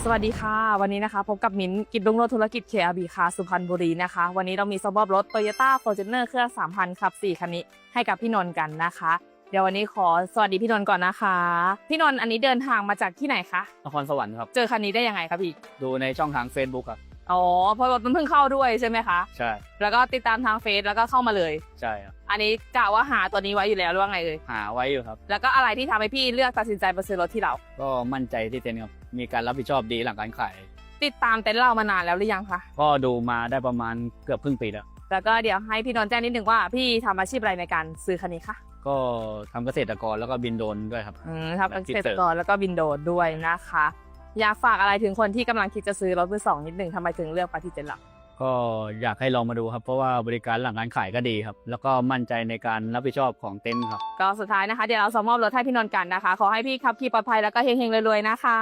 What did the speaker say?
สวัสดีค่ะวันนี้นะคะพบกับมิ้นกิจรุ่งโรจน์ธุรกิจ KRB ค่ะสุพรรณบุรีนะคะวันนี้เรามีสมอบรถ Toyota Fortuner เครื่อง 3,000 ขับ 4 คันนี้ให้กับพี่นนท์กันนะคะเดี๋ยววันนี้ขอสวัสดีพี่นนท์ก่อนนะคะพี่นนท์อันนี้เดินทางมาจากที่ไหนคะนครสวรรค์ครับเจอคันนี้ได้ยังไงคะพี่ดูในช่องทาง Facebook ครับอ๋อเพราะรถมันเพิ่งเข้าด้วยใช่ไหมคะใช่แล้วก็ติดตามทางเฟซแล้วก็เข้ามาเลยใช่ครับอันนี้กะว่าหาตัวนี้ไว้อยู่แล้วหรือว่าไงเลยหาไว้อยู่ครับแล้วก็อะไรที่ทำให้พี่เลือกตัดสินใจมาซื้อรถที่เราก็มั่นใจที่เต็นท์ครับมีการรับผิดชอบดีหลังการขายติดตามเต็นท์เรามานานแล้วหรือยังคะก็ดูมาได้ประมาณเกือบครึ่งปีแล้วแล้วก็เดี๋ยวให้พี่นนท์แจ้งนิดนึงว่าพี่ทำอาชีพอะไรในการซื้อคันนี้คะก็ทำเกษตรกรแล้วก็บินโดรนด้วยครับทำเกษตรกรแล้วก็บินโดรนด้วยนะคะอยากฝากอะไรถึงคนที่กำลังคิดจะซื้อรถมือสองนิดนึงทำไมถึงเลือกปฏิเจนหลักก็อยากให้ลองมาดูครับเพราะว่าบริการหลังการขายก็ดีครับแล้วก็มั่นใจในการรับผิดชอบของเต็นท์ครับก็สุดท้ายนะคะเดี๋ยวเราส่งมอบรถให้พี่นนท์กันนะคะขอให้พี่ขับขี่ปลอดภัยแล้วก็เฮงๆรวยๆนะคะ